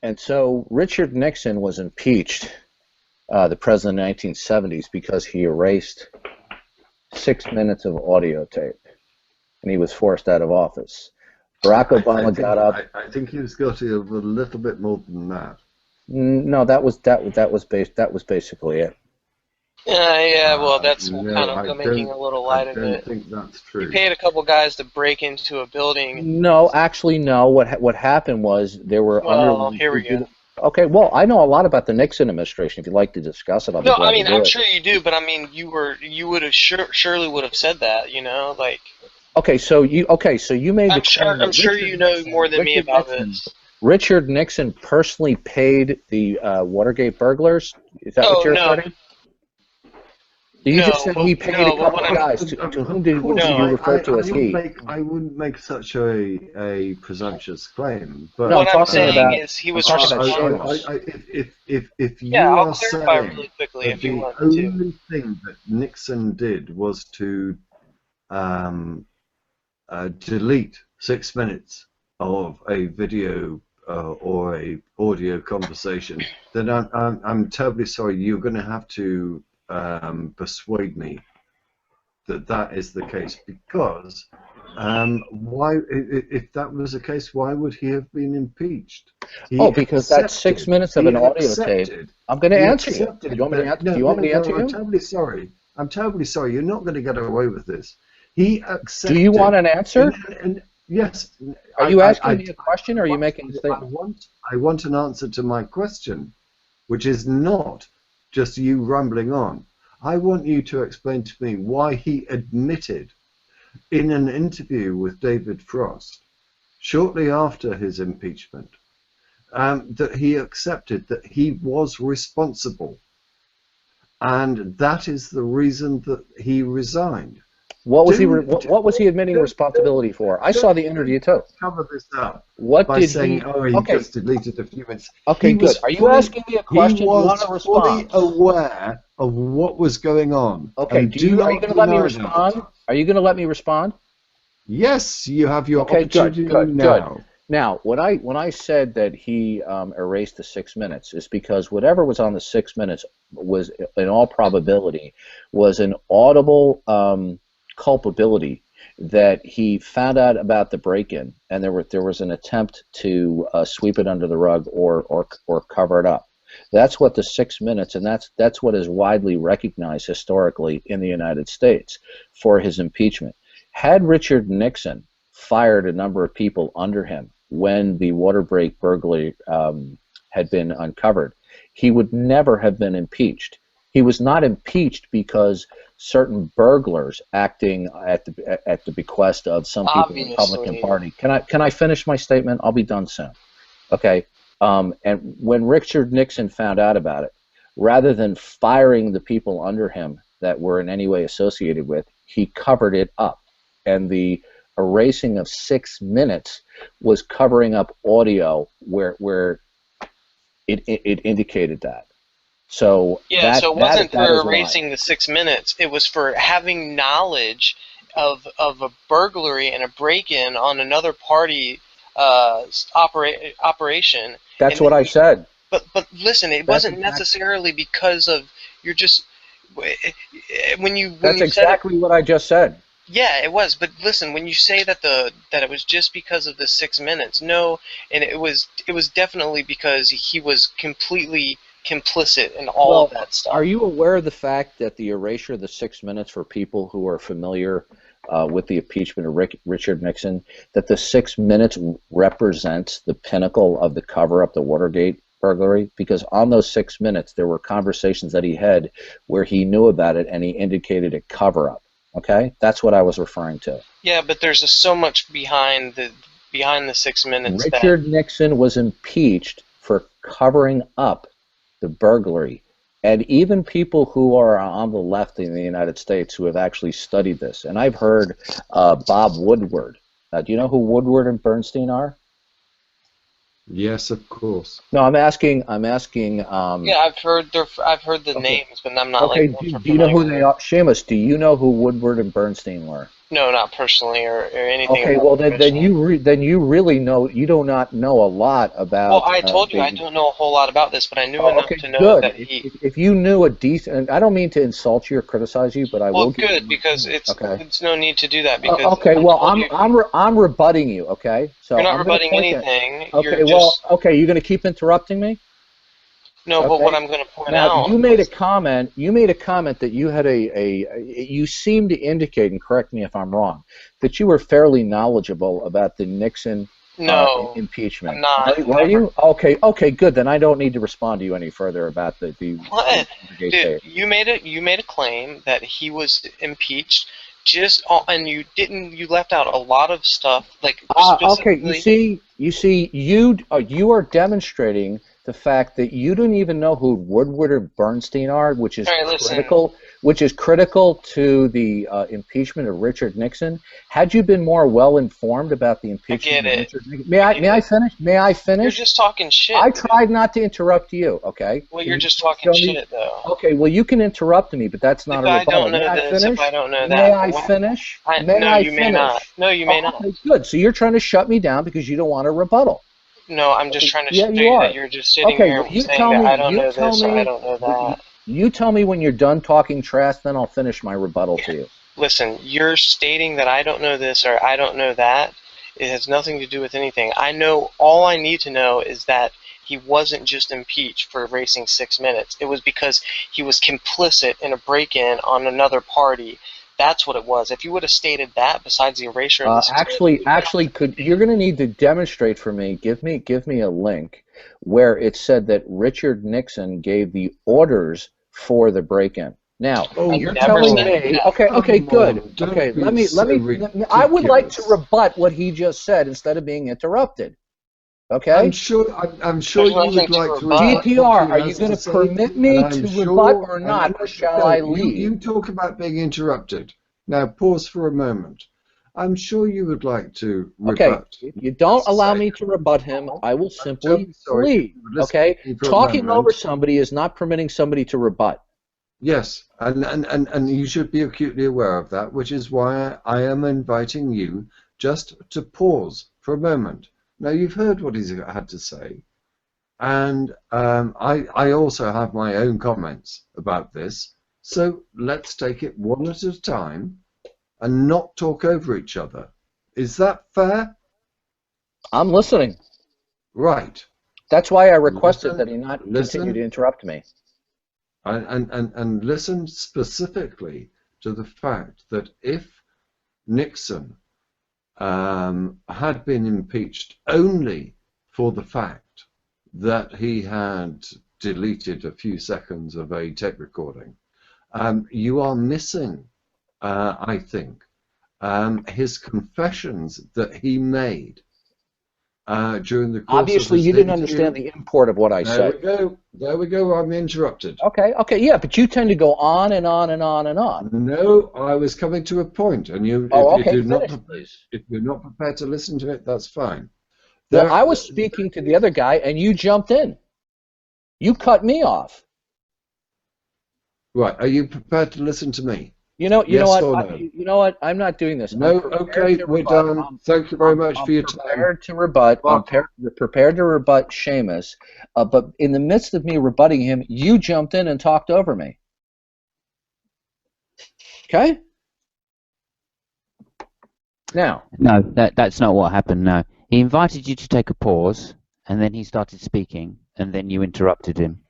And so Richard Nixon was impeached, the president in the 1970s, because he erased 6 minutes of audio tape, and he was forced out of office. Barack Obama got up. I think he was guilty of a little bit more than that. No, that was basically it. Yeah. Well, that's No, kind of making a little light of it. I don't think that's true. He paid a couple guys to break into a building. No, actually, no. What happened was there were Well, here we go. Okay, well, I know a lot about the Nixon administration. If you'd like to discuss it, I'll be glad to do I'm it. sure you do, but I mean, you would have surely would have said that, like. Okay, so you made. I'm sure you know more than me about this. Richard Nixon personally paid the Watergate burglars. Is that what you're asserting? You just said he paid a couple of guys. To whom did you refer to as he? I wouldn't make such a presumptious claim. But No, what I'm saying is he was responsible. If you I'll are clarify saying really quickly if you the want only to. thing that Nixon did was to delete 6 minutes of a video or a audio conversation, then I'm terribly sorry. You're going to have to persuade me that that is the case, because why, if that was the case, why would he have been impeached? Because that's 6 minutes of an audio tape. I'm going to answer you. Do you want me to answer? Do you want me to answer you? I'm terribly sorry. I'm terribly sorry. You're not going to get away with this. He accepted. Do you want an answer? Yes. Are you asking me a question, or are you making a statement? I want an answer to my question, which is not just you rumbling on. I want you to explain to me why he admitted in an interview with David Frost, shortly after his impeachment, that he accepted that he was responsible, and that is the reason that he resigned. What was he admitting responsibility for? I saw the interview too. Cover this up. What by did saying, he? Oh, he just deleted a few minutes. Okay, good. Are you asking me a question? He was you want to respond? fully aware of what was going on. Okay. Are you going to let me respond? Are you going to let me respond? Yes, you have your opportunity good. now. Now, when I said that he erased the 6 minutes, is because whatever was on the 6 minutes was, in all probability, was an audible culpability that he found out about the break-in, and there was an attempt to sweep it under the rug or cover it up. That's what the 6 minutes, and that's what is widely recognized historically in the United States for his impeachment. Had Richard Nixon fired a number of people under him when the water break burglary had been uncovered, he would never have been impeached. He was not impeached because certain burglars acting at the bequest of some people in the Republican Party. Can I finish my statement? I'll be done soon. Okay. And when Richard Nixon found out about it, rather than firing the people under him that were in any way associated with, he covered it up. And the erasing of 6 minutes was covering up audio where it indicated that. So yeah, so it wasn't for erasing the 6 minutes. It was for having knowledge of a burglary and a break-in on another party operation. That's what I said. But listen, it wasn't necessarily because of you're just when you. That's exactly what I just said. Yeah, it was. But listen, when you say that it was just because of the 6 minutes, no, and it was definitely because he was completely complicit in all of that stuff. Are you aware of the fact that the erasure of the 6 minutes, for people who are familiar with the impeachment of Richard Nixon, that the 6 minutes represents the pinnacle of the cover-up, the Watergate burglary? Because on those 6 minutes, there were conversations that he had where he knew about it and he indicated a cover-up. Okay, that's what I was referring to. Yeah, but there's just so much behind the 6 minutes. Richard Nixon was impeached for covering up the burglary, and even people who are on the left in the United States who have actually studied this, and I've heard Bob Woodward. Do you know who Woodward and Bernstein are? Yes, of course. No, I'm asking. Yeah, I've heard the names, but I'm not okay. Do you know who they are? Shamos, do you know who Woodward and Bernstein were? No, not personally or anything. Okay, About well then you really know you do not know a lot Well, about I told you I the. don't know a whole lot about this, but I knew Oh, enough okay, to know good. that he. If you knew a decent, I don't mean to insult you or criticize you, but I Well, will give good you. because Okay. it's no need to do that because Okay. I Well, told you I'm rebutting you. Okay. you're So not I'm going to rebutting point that. anything. You're Okay. Well. just Okay. You're going to keep interrupting me. no. But what Okay. I'm going to point Now out you made a is comment. You made a comment that you had you seem to indicate, and correct me if I'm wrong, that you were fairly knowledgeable about the Nixon no. I'm impeachment. not. Were Never. you? Okay. Okay. Good. Then I don't need to respond to you any further about the What? Watergate Dude, tape. you made a claim that he was impeached and you left out a lot of stuff like Okay. specifically. You are demonstrating the fact that you don't even know who Woodward or Bernstein are, All right, listen. which is critical to the impeachment of Richard Nixon. Had you been more well informed about the I get impeachment of it. Richard Nixon, I get may I it. finish? May I You're finish? just talking shit, I dude. tried not to interrupt you. Okay. Well, Can you're you just please talking show me? shit, though. Okay. Well, you can interrupt me, but that's not If a I rebuttal. don't May know I this, if I finish? don't know May that, I finish? May no, I you may not. finish? No, you may not. Okay, good. So you're trying to shut me down because you don't want a rebuttal. No, I'm just trying to Yeah, show you you that are. you're just sitting Okay, here well, you saying tell that me. I don't know this or I don't know that. You tell me when you're done talking trash, then I'll finish my rebuttal to you. Listen, you're stating that I don't know this or I don't know that. It has nothing to do with anything. I know all I need to know is that he wasn't just impeached for erasing 6 minutes. It was because he was complicit in a break-in on another party. That's what it was. If you would have stated that, besides the erasure of the 6 minutes, You're going to need to demonstrate for me. Give me a link where it said that Richard Nixon gave the orders for the break-in. Now, Oh, you're never telling said me. that. Okay, come good. on, don't Okay, be so I would like to ridiculous. rebut what he just said instead of being interrupted. I'm Okay? sure I'm sure There's you nothing would to like to rebut. rebut what GPR, he are you has going to to say, permit and me I'm to rebut sure or and not, or shall no, I leave? you talk about being interrupted. Now pause for a moment. I'm sure you would like to Okay, rebut if you what he don't has to allow say. me to rebut him, I will I'm terribly simply sorry if leave. you would listen Okay? to me for a Talking over moment. somebody is not permitting somebody to rebut. Yes, and you should be acutely aware of that, which is why I am inviting you just to pause for a moment. Now you've heard what he's had to say. And I also have my own comments about this. So let's take it one at a time and not talk over each other. Is that fair? I'm listening. Right. That's why I requested that Listen, he not continue listen, to interrupt me. and listen specifically to the fact that if Nixon had been impeached only for the fact that he had deleted a few seconds of a tape recording, you are missing, I think, his confessions that he made during the course of Obviously, this you didn't understand interview. the import of what I There we said. go. There we go. I'm interrupted. Okay, yeah, but you tend to go on and on and on and on. No, I was coming to a point, and Oh, if okay, you're not finish, please. if you're not prepared to listen to it, that's fine. Well, There, I was speaking to the other guy, and you jumped in. You cut me off. right. Are you prepared to listen to me? You know Yes what? or no? You know what? I'm not doing this. I'm No. prepared Okay, to we're rebut. done. Thank you very much for I'm your time. prepared to rebut. Well, Prepared to rebut Shamos. But in the midst of me rebutting him, you jumped in and talked over me. Okay? Now. No, that's not what happened. No, he invited you to take a pause, and then he started speaking, and then you interrupted him.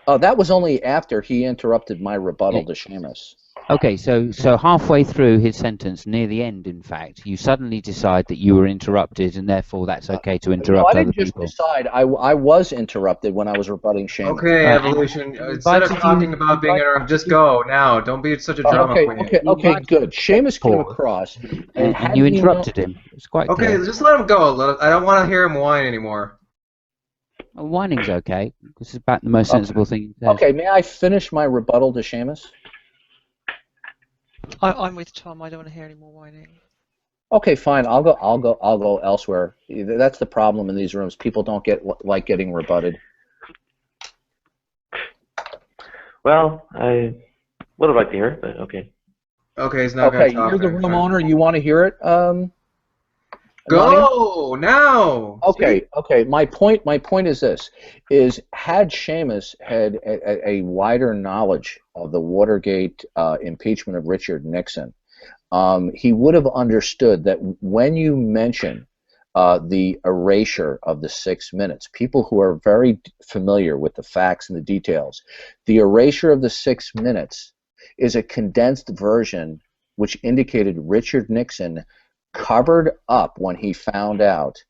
Oh, that was only after he interrupted my rebuttal Yeah. to Shamos. Okay, so halfway through his sentence, near the end, in fact, you suddenly decide that you were interrupted, and therefore that's okay to No, I interrupt other didn't just people. decide. I was interrupted when I was rebutting Shamos. Okay, Right, Evolution. and Instead of talking about being interrupted, just go now. Don't be such a drama queen. Okay, good. Shamos came pause, across, and and you interrupted him. It's quite Okay, clear. just let him go. I don't want to hear him whine anymore. Well, whining's okay. This is about the most sensible thing he says. Okay, may I finish my rebuttal to Shamos? I'm with Tom. I don't want to hear any more whining. Okay, fine. I'll go elsewhere. That's the problem in these rooms. People don't like getting rebutted. Well, I would have liked to hear it, but okay. Okay, he's not going Okay, to talk. you're the Then. room owner. You want to hear it? Lonnie? Go now. Okay, See? okay. My point is this: is had Shamos had a wider knowledge of the Watergate impeachment of Richard Nixon, he would have understood that when you mention the erasure of the 6 minutes, people who are very familiar with the facts and the details, the erasure of the 6 minutes is a condensed version which indicated Richard Nixon covered up when he found out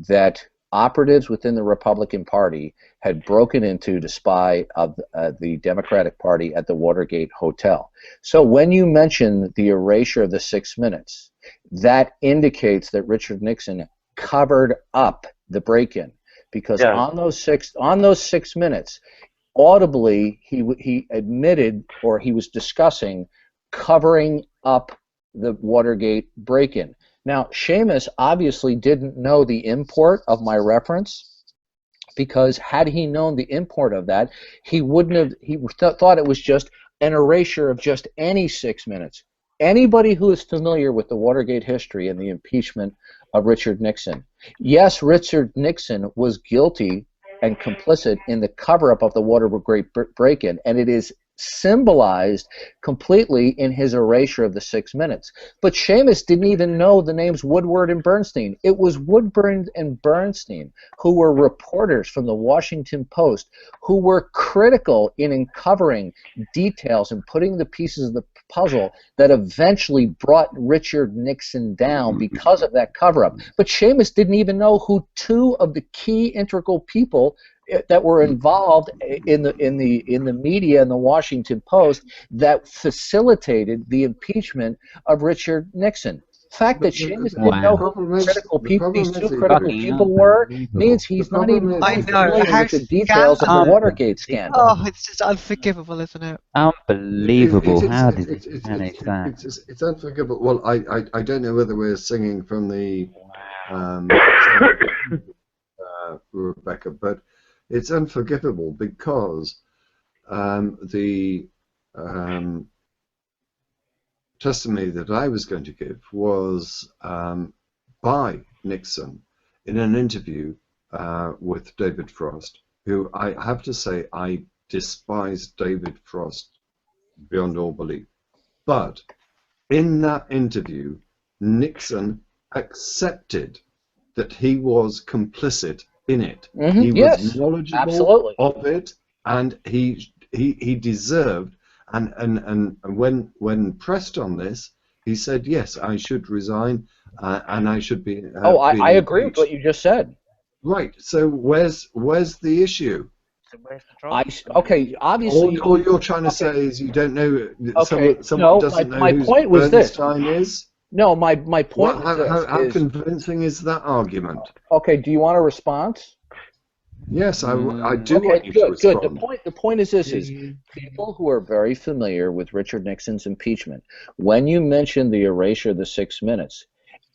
that operatives within the Republican Party had broken into to spy of the Democratic Party at the Watergate Hotel. So when you mention the erasure of the 6 minutes, that indicates that Richard Nixon covered up the break-in, because on those 6 minutes, audibly he admitted, or he was discussing covering up the Watergate break-in. Now, Shamos obviously didn't know the import of my reference, because had he known the import of that, he wouldn't have. He thought it was just an erasure of just any 6 minutes. Anybody who is familiar with the Watergate history and the impeachment of Richard Nixon, yes, Richard Nixon was guilty and complicit in the cover-up of the Watergate break-in, and it is symbolized completely in his erasure of the 6 minutes. But Shamos didn't even know the names Woodward and Bernstein. It was Woodward and Bernstein, who were reporters from the Washington Post, who were critical in uncovering details and putting the pieces of the puzzle that eventually brought Richard Nixon down because of that cover-up. But Shamos didn't even know who two of the key integral people that were involved in the media and the Washington Post that facilitated the impeachment of Richard Nixon. The fact that Shamos didn't know who these two critical people were means he's not even familiar with the details of the Watergate scandal. Oh, it's just unforgivable, isn't it? Unbelievable. How did he manage that? It's unforgivable. Well, I don't know whether we're singing from the Rebecca, but it's unforgivable because the testimony that I was going to give was by Nixon in an interview with David Frost, who I have to say I despise David Frost beyond all belief. But in that interview, Nixon accepted that he was complicit in it. He was knowledgeable of it, and he deserved. And when pressed on this, he said, "Yes, I should resign, and I should be." I agree with what you just said. Right. So where's the issue? Okay, obviously. All you're trying to say is you don't know. Okay, someone doesn't know my who point was Bernstein is. No, my point was how convincing is that argument? Okay, do you want a response? Yes, I do want you to respond. Good. The point is this: is people who are very familiar with Richard Nixon's impeachment, when you mention the erasure of the 6 minutes,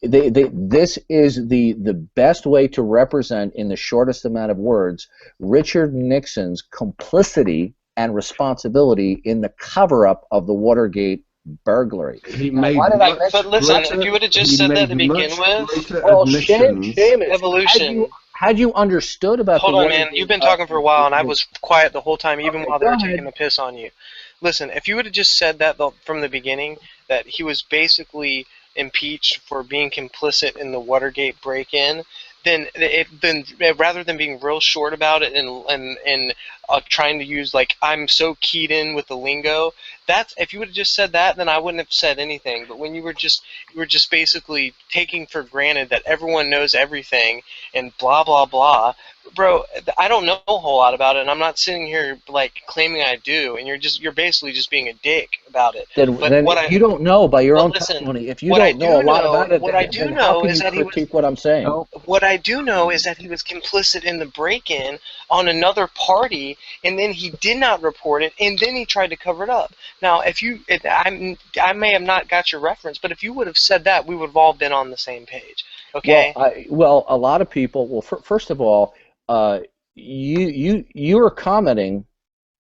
this is the best way to represent, in the shortest amount of words, Richard Nixon's complicity and responsibility in the cover-up of the Watergate burglary. But listen, if you would have just said that to begin with, well, Shamos, evolution. Had you understood about Hold on, man. You've been talking for a while, and I was quiet the whole time, even while they were taking the piss on you. Listen, if you would have just said that from the beginning, that he was basically impeached for being complicit in the Watergate break-in, then rather than being real short about it and trying to use, like, I'm so keyed in with the lingo, if you would have just said that, then I wouldn't have said anything. But when you were just basically taking for granted that everyone knows everything and blah blah blah, bro, I don't know a whole lot about it, and I'm not sitting here like claiming I do, and you're basically just being a dick about it. Then you don't know by your own testimony. If you don't know a lot about it, then how can you critique what I'm saying? What I do know is that he was complicit in the break-in on another party, and then he did not report it, and then he tried to cover it up. Now, I may have not got your reference, but if you would have said that, we would have all been on the same page. Okay. Well, a lot of people. Well, first of all, you are commenting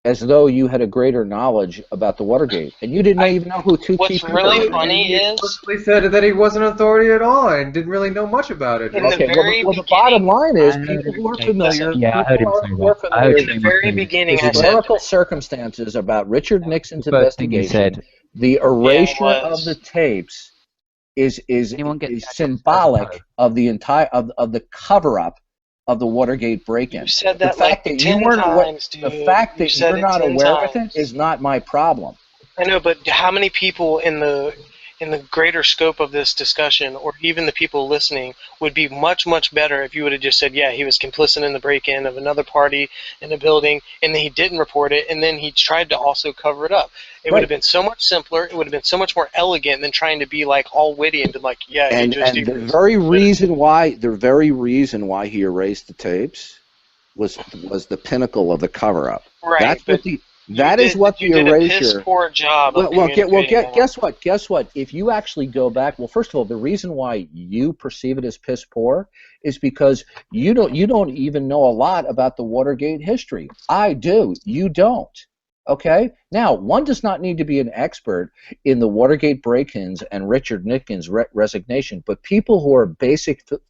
as though you had a greater knowledge about the Watergate, and you didn't even know who two key What's people really were. funny He is explicitly said that he wasn't an authority at all and didn't really know much about it. in the Okay, very well, the bottom line is I heard people him who are say- familiar, Yeah, I heard him say who are that. I heard familiar in the him with very say beginning, the I said historical circumstances about Richard Nixon's the first thing you investigation, said. the erasure of was. the tapes is Anyone get the symbolic of the entire of the cover-up of the Watergate break-in. You said The that fact like that you 10 weren't aware, times, dude. the fact You that said you're it not 10 aware with it times. is not my problem. I know, but how many people in the greater scope of this discussion, or even the people listening, would be much, much better if you would have just said, yeah, he was complicit in the break-in of another party in a building, and then he didn't report it, and then he tried to also cover it up. It would have been so much simpler. It would have been so much more elegant than trying to be like all witty and be like, yeah, he And just the very reason why he erased the tapes was the pinnacle of the cover-up. right. That's But what the you did a piss erasure. poor job of communicating that. Guess what? If you actually go back, well, first of all, the reason why you perceive it as piss poor is because you don't even know a lot about the Watergate history. I do. You don't. Okay? Now, one does not need to be an expert in the Watergate break-ins and Richard Nixon's resignation, but people who are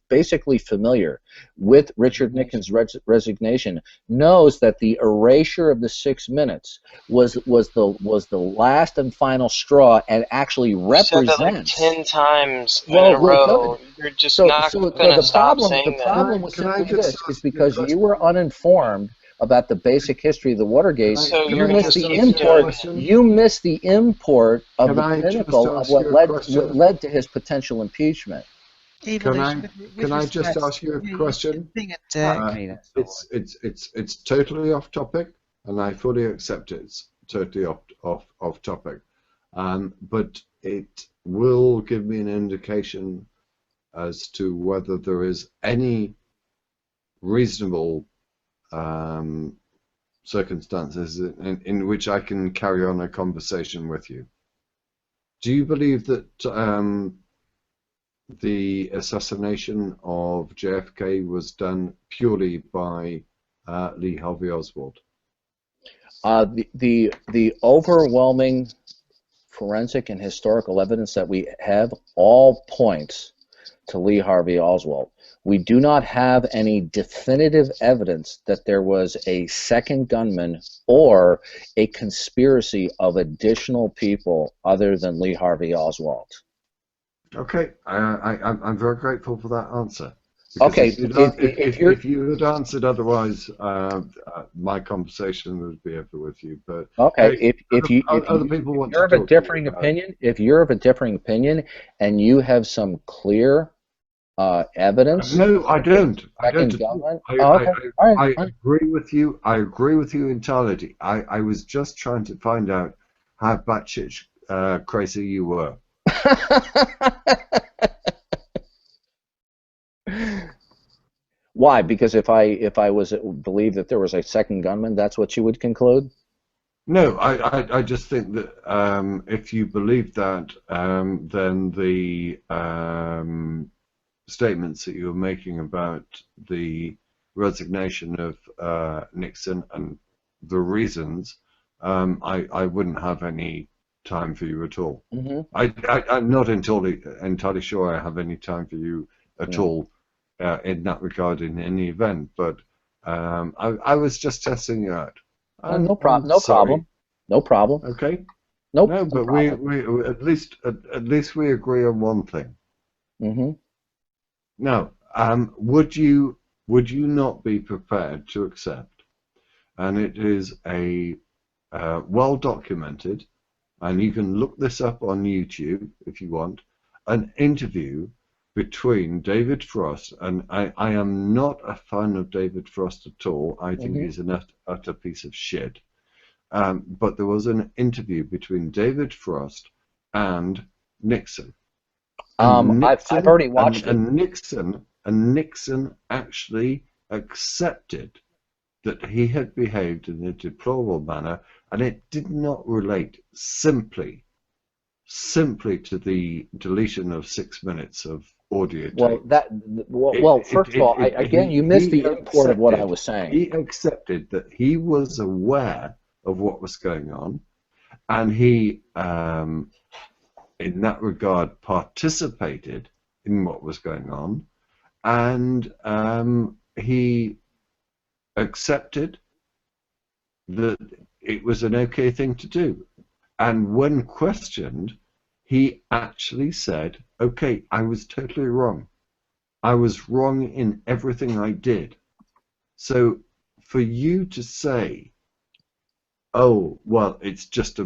basically familiar with Richard Nixon's resignation knows that the erasure of the 6 minutes was the last and final straw, and actually represents. You said that like 10 times in Well, a row. You're just not going to stop saying the problem that. was simply this: is because you were uninformed about the basic history of the Watergate. So you you're missed gonna the keep doing import. it. You missed the import of Can the I just pinnacle of ask what you a led question? to his potential impeachment. Can I just ask you a question? It's totally off topic, and I fully accept it's totally off topic. But it will give me an indication as to whether there is any reasonable circumstances in which I can carry on a conversation with you. Do you believe that the assassination of JFK was done purely by Lee Harvey Oswald? The overwhelming forensic and historical evidence that we have all points to Lee Harvey Oswald. We do not have any definitive evidence that there was a second gunman or a conspiracy of additional people other than Lee Harvey Oswald. Okay, I'm very grateful for that answer. Okay, if you had answered otherwise, my conversation would be over with you. But okay, hey, if you're of a differing opinion, and you have some clear evidence. No, I don't. I agree with you. I agree with you entirely. I was just trying to find out how batshit crazy you were. Why? Because if I was believed that there was a second gunman, that's what you would conclude? No, I just think that if you believe that, then the statements that you were making about the resignation of Nixon and the reasons, I wouldn't have any time for you at all. Mm-hmm. I'm not entirely sure I have any time for you at all in that regard in any event, but I was just testing you out. No problem. Okay. Nope. No, but we at least we agree on one thing. Mm-hmm. Now, would you not be prepared to accept? And it is a well documented, and you can look this up on YouTube if you want, an interview between David Frost, and I am not a fan of David Frost at all. I think he's an utter piece of shit. But there was an interview between David Frost and Nixon. I've already watched it. And Nixon actually accepted that he had behaved in a deplorable manner, and it did not relate simply to the deletion of 6 minutes of audio tape. First of all, you missed the import of what I was saying. He accepted that he was aware of what was going on, and he, in that regard, participated in what was going on, and he accepted that it was an okay thing to do. And when questioned, he actually said, okay, I was totally wrong. I was wrong in everything I did. So for you to say, oh, well, it's just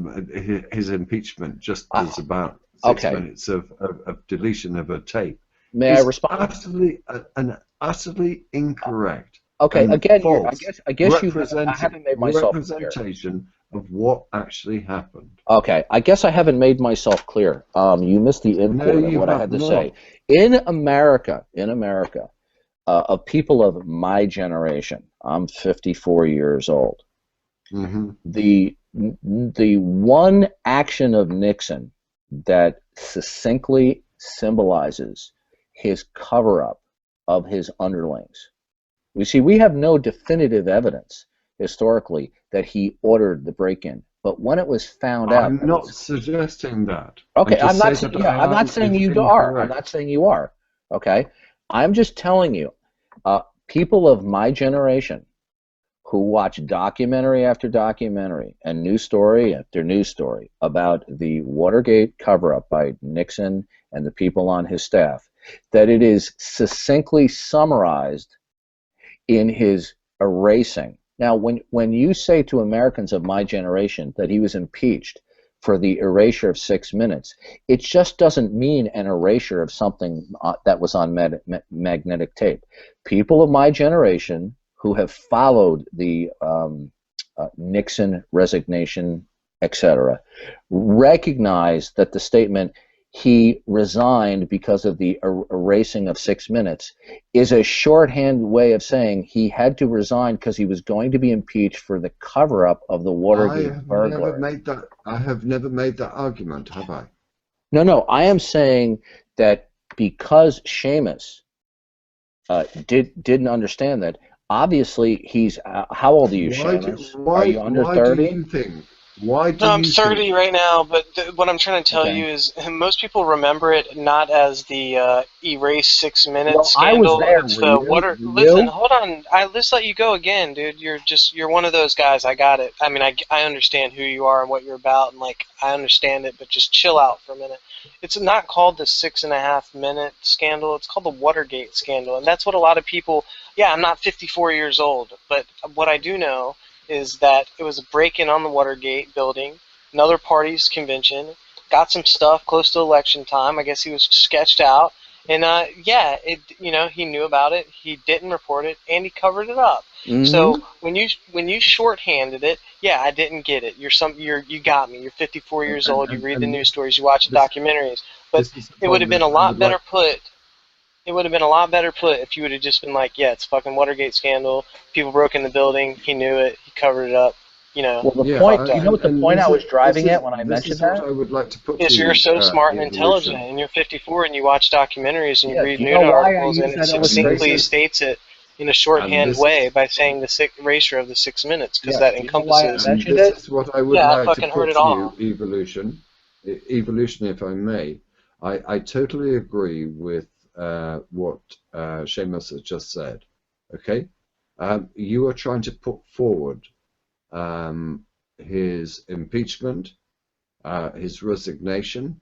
his impeachment just was about 6 minutes of deletion of a tape. May I respond? Utterly incorrect. Okay, again, I guess I haven't made myself clear. Representation of what actually happened. Okay, I guess I haven't made myself clear. You missed the import of what I had to say. In America, of people of my generation, I'm 54 years old. Mm-hmm. The one action of Nixon that succinctly symbolizes his cover-up of his underlings. You see, we have no definitive evidence historically that he ordered the break-in, but when it was found out, I'm not suggesting that. Okay, I'm not saying you are. I'm not saying you are. Okay, I'm just telling you, people of my generation who watch documentary after documentary and news story after news story about the Watergate cover-up by Nixon and the people on his staff, that it is succinctly summarized in his erasing. Now, when you say to Americans of my generation that he was impeached for the erasure of 6 minutes, it just doesn't mean an erasure of something that was on magnetic tape. People of my generation who have followed the Nixon resignation, etc., recognize that the statement, he resigned because of the erasing of 6 minutes, is a shorthand way of saying he had to resign because he was going to be impeached for the cover-up of the Watergate burglary. I have never made that argument, have I? No, I am saying that because Shamos didn't understand that, obviously he's, how old are you, Shamos? Are you under 30? Do you think? Why do no, I'm you 30 think? right now, but what I'm trying to tell you is most people remember it not as the erase 6 minutes scandal. I was there. It's the water. Listen, hold on. I just let you go again, dude. You're one of those guys. I got it. I mean, I understand who you are and what you're about, and like I understand it, but just chill out for a minute. It's not called the 6.5 minute scandal. It's called the Watergate scandal, and that's what a lot of people. Yeah, I'm not 54 years old, but what I do know is that it was a break-in on the Watergate building, another party's convention, got some stuff close to election time. I guess he was sketched out, and he knew about it. He didn't report it, and he covered it up. Mm-hmm. So when you shorthanded it, yeah, I didn't get it. You got me. You're 54 years old. You read the news stories. You watch documentaries. But it would have been a lot better put. It would have been a lot better put if you would have just been like, yeah, it's fucking Watergate scandal. People broke in the building. He knew it. He covered it up. You know. Well, the point. You know what the point I was driving at when I mentioned that? I would like to put is you're so smart and intelligent, and you're 54, and you watch documentaries and you read news articles, and it succinctly states it in a shorthand way by saying the erasure of the 6 minutes, because that encompasses. This is what I would like to put to you, evolution, if I may. I totally agree with what Shamos has just said. Okay, you are trying to put forward his impeachment, his resignation,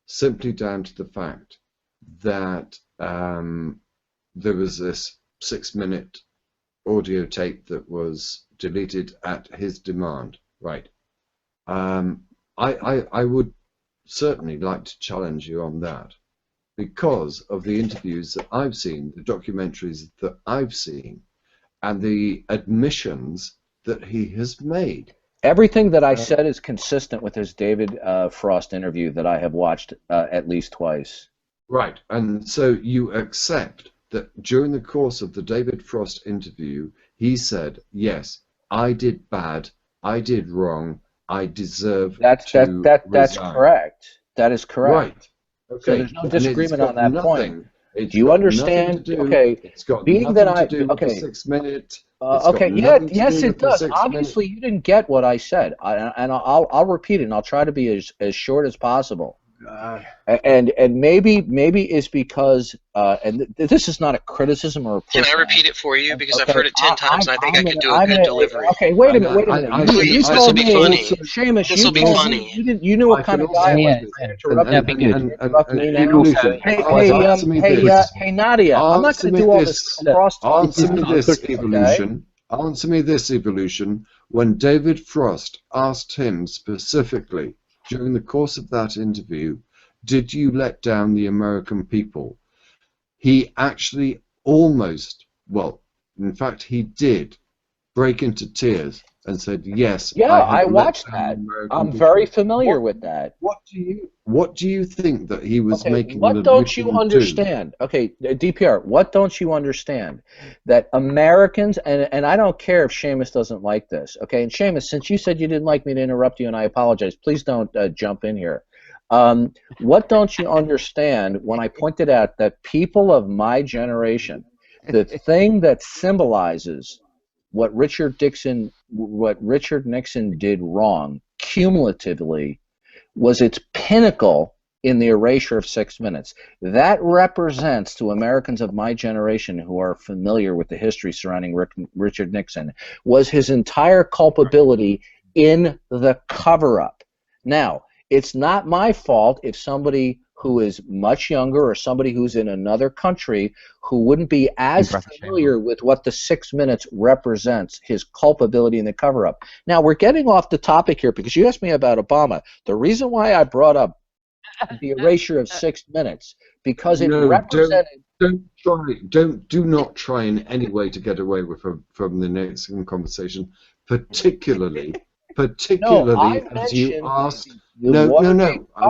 simply down to the fact that there was this 6 minute audio tape that was deleted at his demand. Right. I would certainly like to challenge you on that, because of the interviews that I've seen, the documentaries that I've seen, and the admissions that he has made. Everything that I said is consistent with his David Frost interview that I have watched at least twice. Right, and so you accept that during the course of the David Frost interview, he said, yes, I did bad, I did wrong, I deserve That's resign. Correct. That is correct. Right. Okay. So there's no disagreement on that point. Do you understand? It's got being nothing that to do with the 6 minute It's got Okay, yeah, nothing to yes, do it with the does. 6 minutes. Obviously, you didn't get what I said, and I'll repeat it, and I'll try to be as short as possible. And maybe it's because this is not a criticism or a Can I pushback. repeat it for you? Because I've Okay, heard it 10 times, and I think I could do a good delivery. Okay, wait a minute. Please, You this will told be me, funny. Seamus, This will be funny. you knew what I kind can of guy I also- was. Yeah, You yeah. interrupted That'd be me. good. You interrupt me now. Evolution. Answer me this. Hey, Nadia, I'm not Answer going to me do all this. this crosstalk. Answer me this, Okay? Evolution. Answer me this, Evolution. When David Frost asked him specifically during the course of that interview, did you let down the American people? He actually almost, well, in fact, he did break into tears and said, yes, Yeah, I had let watched down that. the American I'm people. very familiar with that. What do you think that he was Okay, making what an don't you admission understand? Okay, DPR, what don't you understand? That Americans, and I don't care if Shamos doesn't like this, okay? And Shamos, since you said you didn't like me to interrupt you, and I apologize, please don't jump in here. What don't you understand when I pointed out that people of my generation, the thing that symbolizes what Richard Nixon did wrong cumulatively was its pinnacle in the erasure of 6 minutes. That represents to Americans of my generation who are familiar with the history surrounding Richard Nixon, was his entire culpability in the cover-up. Now, it's not my fault if somebody who is much younger or somebody who's in another country who wouldn't be as familiar with what the 6 minutes represents, his culpability in the cover-up. Now, we're getting off the topic here because you asked me about Obama. The reason why I brought up the erasure of 6 minutes, because it represented... Do not try in any way to get away from the Nixon conversation, particularly as you asked...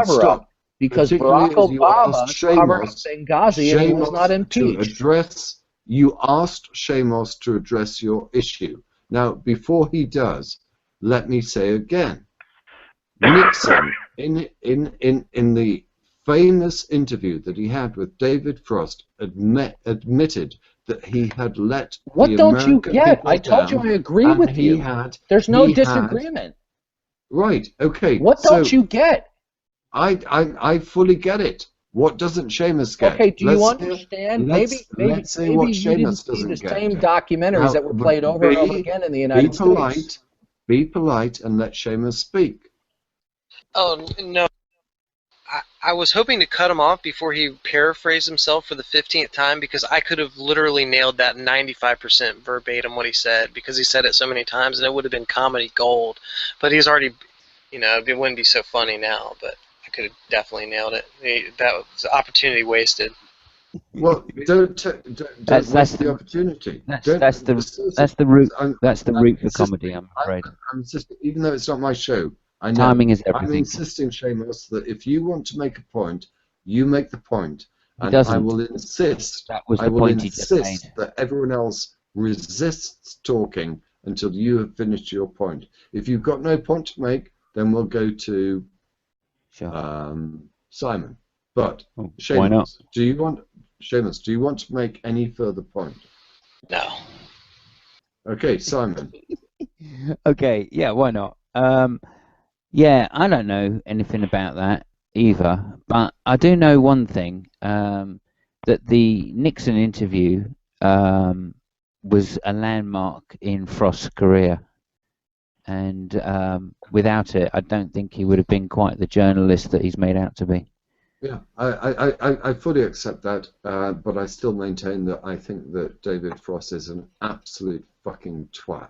Stop. Because Barack Obama covered up Benghazi and he was not impeached. You asked Shamos to address your issue. Now, before he does, let me say again, Nixon, in the famous interview that he had with David Frost, admitted that he had let what the don't you American get? people I told down, you I agree with you. There's no disagreement. Right, okay. What don't you get? I fully get it. What doesn't Shamos get? Okay, do you understand? Let's say what Shamos doesn't get. The same documentaries that were played over and over again in the United States. Be polite and let Shamos speak. Oh, no. I was hoping to cut him off before he paraphrased himself for the 15th time, because I could have literally nailed that 95% verbatim what he said, because he said it so many times, and it would have been comedy gold. But he's already, it wouldn't be so funny now, but I could have definitely nailed it. That was opportunity wasted. Well, don't waste the opportunity. That's the route. That's the route for comedy. I'm afraid. Even though it's not my show, I know. Timing is everything. I'm insisting, Shamos, that if you want to make a point, you make the point, and I will insist. That was the point he just made. That everyone else resists talking until you have finished your point. If you've got no point to make, then we'll go to Simon. But Shamos, why not? Shamos, do you want to make any further point? No. Okay, Simon. Okay, yeah, why not? Yeah, I don't know anything about that either, but I do know one thing, that the Nixon interview was a landmark in Frost's career, and without it, I don't think he would have been quite the journalist that he's made out to be. Yeah, I fully accept that, but I still maintain that I think that David Frost is an absolute fucking twat.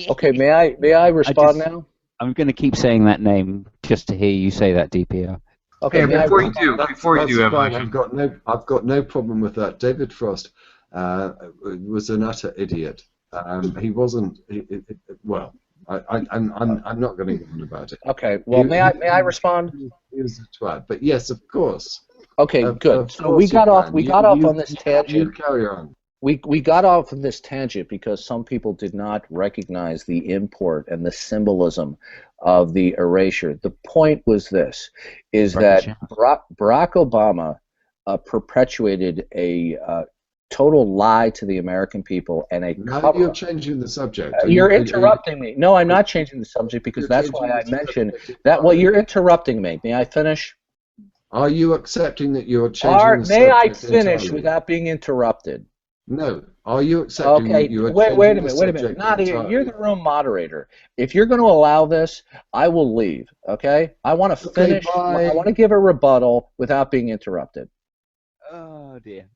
Okay, may I respond now? I'm going to keep saying that name just to hear you say that, DPR. Okay, before you do, I've got no problem with that. David Frost was an utter idiot. He wasn't. Well, I'm not going to go on about it. Okay. Well, may I respond? He was a twat, but yes, of course. Okay, good. So we got off on this tangent. You carry on. We got off on this tangent because some people did not recognize the import and the symbolism of the erasure. The point was this, is that Barack Obama perpetuated a total lie to the American people and a Now cover. you're changing the subject. You're interrupting me. No, I'm not changing the subject because that's why I mentioned that. Well, you're interrupting me. May I finish? Are you accepting that you're changing the May I subject finish entirely? without being interrupted? No. Are you accepting Okay, that you are wait a changing minute, the wait a minute. subject Nadia, entirely? you're the room moderator. If you're going to allow this, I will leave, okay? I want to finish, bye. I want to give a rebuttal without being interrupted. Oh dear.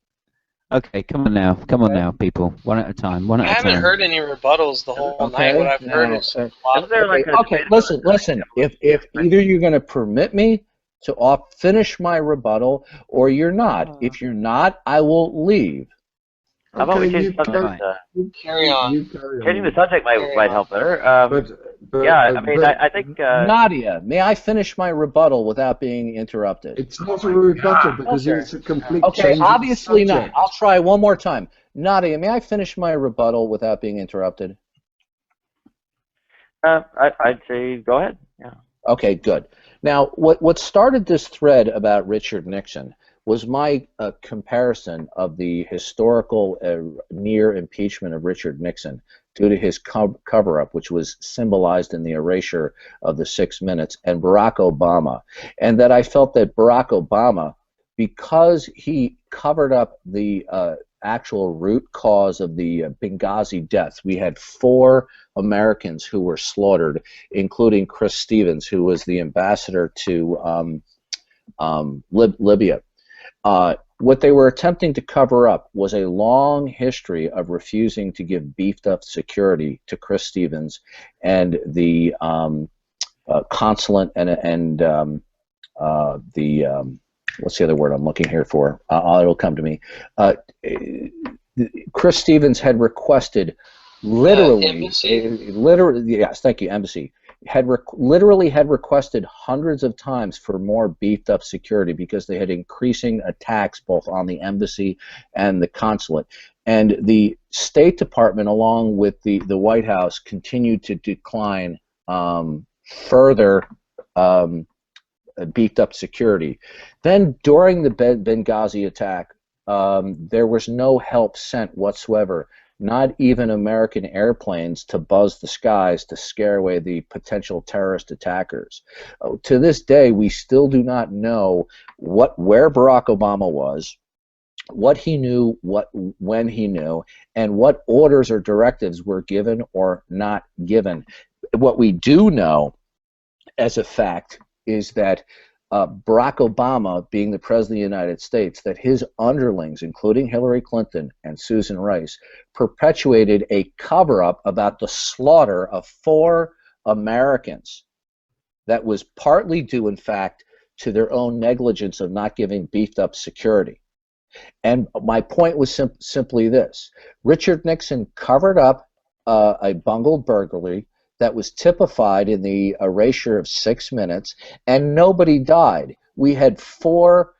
Okay, come on now, people. One at a time. One I at a haven't time. heard any rebuttals the whole Okay. night. What I've heard Now, is a lot of okay, listen. If either you're going to permit me to finish my rebuttal or you're not. If you're not, I will leave. How about we Okay, change the subject? carry on. Changing the subject might help better. But yeah, I mean, I think. Nadia, may I finish my rebuttal without being interrupted? it's not a rebuttal because it's a complete change obviously of not. subject. I'll try one more time. Nadia, may I finish my rebuttal without being interrupted? I'd say go ahead. Yeah. Okay, good. Now, what started this thread about Richard Nixon was my comparison of the historical near impeachment of Richard Nixon due to his cover-up, which was symbolized in the erasure of the 6 minutes, and Barack Obama. And that I felt that Barack Obama, because he covered up the actual root cause of the Benghazi deaths, we had 4 Americans who were slaughtered, including Chris Stevens, who was the ambassador to Libya. What they were attempting to cover up was a long history of refusing to give beefed up security to Chris Stevens and the consulate and what's the other word I'm looking here for? It'll come to me. Chris Stevens had requested literally, yes, thank you, embassy. Literally had requested hundreds of times for more beefed up security because they had increasing attacks both on the embassy and the consulate. And the State Department, along with the White House, continued to decline further beefed up security. Then during the Benghazi attack, there was no help sent whatsoever. Not even American airplanes to buzz the skies to scare away the potential terrorist attackers. To this day, we still do not know where Barack Obama was, what he knew, when he knew, and what orders or directives were given or not given. What we do know, as a fact, is that Barack Obama, being the President of the United States, that his underlings, including Hillary Clinton and Susan Rice, perpetuated a cover-up about the slaughter of 4 Americans that was partly due, in fact, to their own negligence of not giving beefed-up security. And my point was simply this. Richard Nixon covered up a bungled burglary that was typified in the erasure of 6 minutes, and nobody died. We had 4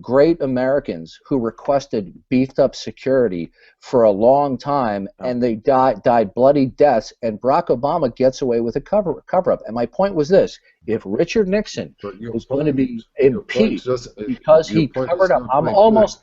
great Americans who requested beefed up security for a long time, and they died bloody deaths, and Barack Obama gets away with a cover-up. And my point was this: if Richard Nixon was going to be impeached because he covered up, I'm almost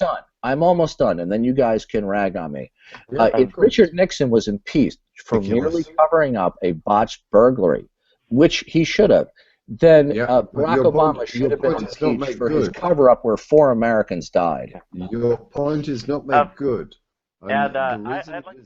done, and then you guys can rag on me. If Richard Nixon was impeached for merely covering up a botched burglary, which he should have, then Barack Obama should have been impeached for his cover-up where 4 Americans died. Your point is not made good. And I'd like